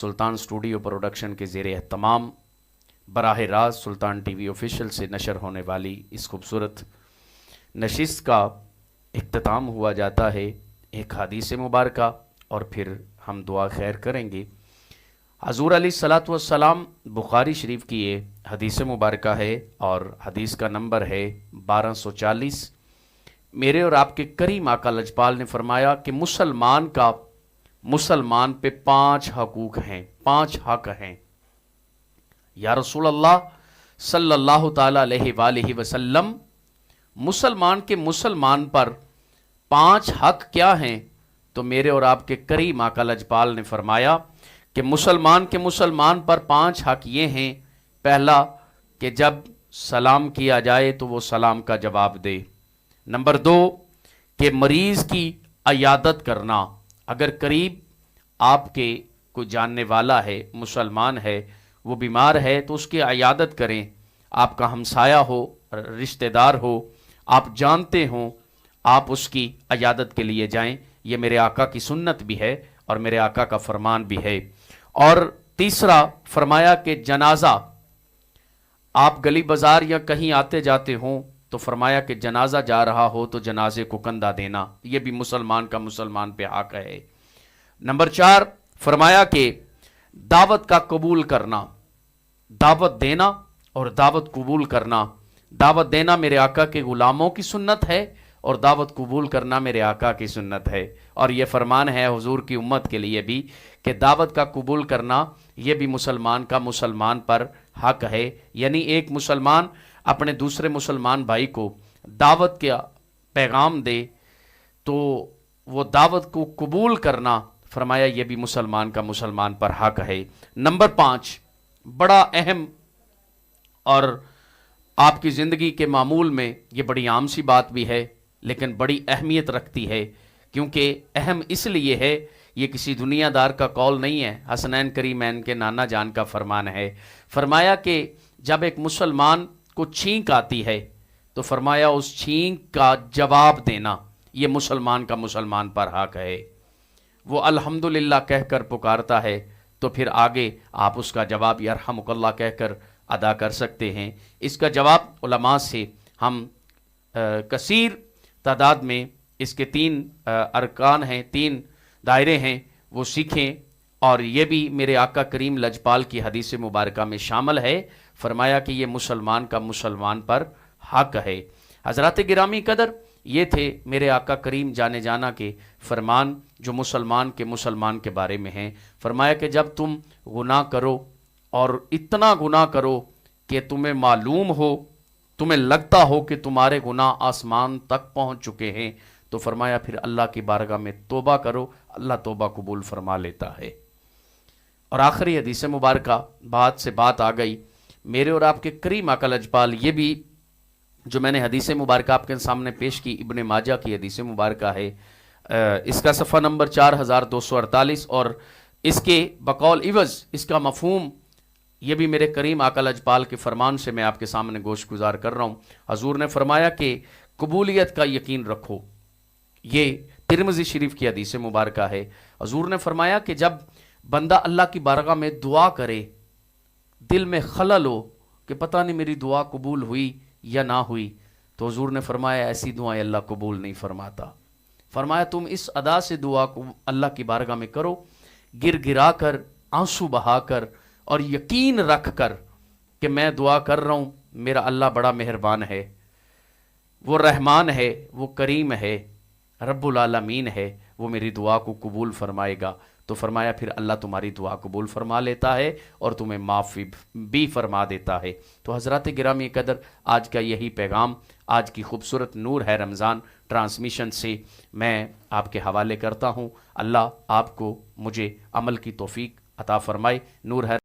सुल्तान studio production के ज़ेर एहतमाम बराह रास्त सुल्तान टीवी ऑफिशियल से नशर होने वाली इस खूबसूरत नशिस्त का इख्तिताम हुआ जाता है एक हदीस मुबारका और फिर हम दुआ खैर करेंगे। हजूर अलैहिस्सलातु वस्सलाम बुखारी शरीफ की ये हदीस मुबारका है और हदीस का नंबर है 1240। मेरे और आपके करीम आका लजपाल ने फरमाया कि मुसलमान पे 5 हकूक हैं, 5 हक हैं। या रसूल अल्लाह सल्लल्लाहु ताला अलैहि वसल्लम, मुसलमान के मुसलमान पर 5 हक क्या हैं? तो मेरे और आपके करीम आका लजपाल ने फरमाया कि मुसलमान के मुसलमान पर 5 हक ये हैं। पहला कि जब सलाम किया जाए तो वो सलाम का जवाब दे। नंबर 2 कि मरीज़ की अयादत करना, अगर करीब आपके कोई जानने वाला है, मुसलमान है, वो बीमार है तो उसकी अयादत करें। आपका हमसाया हो, रिश्तेदार हो, आप जानते हो, आप उसकी अयादत के लिए जाएं। ये मेरे आका की सुन्नत भी है और मेरे आका का फरमान भी है। और तीसरा फरमाया कि जनाजा, आप गली बाजार या कहीं आते जाते हो तो फरमाया कि जनाजा जा रहा हो तो जनाजे को कंधा देना, ये भी मुसलमान का मुसलमान पे हक है। नंबर 4 फरमाया कि दावत का कबूल करना, दावत देना और दावत कबूल करना। दावत देना मेरे आका के गुलामों की सुन्नत है और दावत कबूल करना मेरे आका की सुन्नत है। और ये फरमान है हुजूर की उम्मत के लिए भी कि दावत का कबूल करना ये भी मुसलमान का मुसलमान पर हक है। यानी एक मुसलमान अपने दूसरे मुसलमान भाई को दावत का पैगाम दे तो वो दावत को कबूल करना, फरमाया ये भी मुसलमान का मुसलमान पर हक है। नंबर 5 बड़ा अहम और आपकी ज़िंदगी के मामूल में ये बड़ी आम सी बात भी है लेकिन बड़ी अहमियत रखती है, क्योंकि अहम इसलिए है, ये किसी दुनियादार का कौल नहीं है, हसनैन करीमैन के नाना जान का फरमान है। फरमाया कि जब एक मुसलमान को छींक आती है तो फरमाया उस छींक का जवाब देना ये मुसलमान का मुसलमान पर हक है। वो अल्हम्दुलिल्लाह कहकर पुकारता है तो फिर आगे आप उसका जवाब यरहमुकल्लाह कहकर अदा कर सकते हैं। इसका जवाब उलमा से हम कसीर तादाद में इसके 3 अरकान हैं, 3 दायरे हैं, वो सीखें। और ये भी मेरे आका करीम लजपाल की हदीस मुबारका में शामिल है। फरमाया कि ये मुसलमान का मुसलमान पर हक है। हज़रात गिरामी कदर, ये थे मेरे आका करीम जाने जाना के फरमान जो मुसलमान के बारे में हैं। फरमाया कि जब तुम गुनाह करो और इतना गुनाह करो कि तुम्हें मालूम हो, तुम्हें लगता हो कि तुम्हारे गुनाह आसमान तक पहुंच चुके हैं, तो फरमाया फिर अल्लाह की बारगाह में तौबा करो, अल्लाह तौबा कबूल फरमा लेता है। और आखिरी हदीस मुबारका, बात से बात आ गई, मेरे और आपके करीम आका लजपाल, ये भी जो मैंने हदीस मुबारका आपके सामने पेश की इब्ने माजा की हदीस मुबारका है, इसका सफ़ा नंबर 4248 और इसके बकौल इवज़ इसका मफ़हूम ये भी मेरे करीम आका लजपाल के फरमान से मैं आपके सामने गोश गुजार कर रहा हूँ। हजूर ने फरमाया कि कबूलियत का यकीन रखो। ये तिरमिज़ी शरीफ की हदीस मुबारका है। हजूर ने फरमाया कि जब बंदा अल्लाह की बारगाह में दुआ करे, दिल में खलल हो कि पता नहीं मेरी दुआ कबूल हुई या ना हुई, तो हुजूर ने फरमाया ऐसी दुआएं अल्लाह कबूल नहीं फरमाता। फरमाया तुम इस अदा से दुआ को अल्लाह की बारगाह में करो, गिर गिरा कर, आंसू बहा कर और यकीन रख कर कि मैं दुआ कर रहा हूँ, मेरा अल्लाह बड़ा मेहरबान है, वो रहमान है, वो करीम है, रब्बुल आलमीन है, वो मेरी दुआ को कबूल फरमाएगा। तो फरमाया फिर अल्लाह तुम्हारी दुआ कबूल फरमा लेता है और तुम्हें माफ़ी भी फरमा देता है। तो हज़रात गिरामी कदर, आज का यही पैगाम, आज की खूबसूरत नूर है रमज़ान ट्रांसमिशन से मैं आपके हवाले करता हूँ। अल्लाह आपको मुझे अमल की तौफीक अता फरमाए। नूर है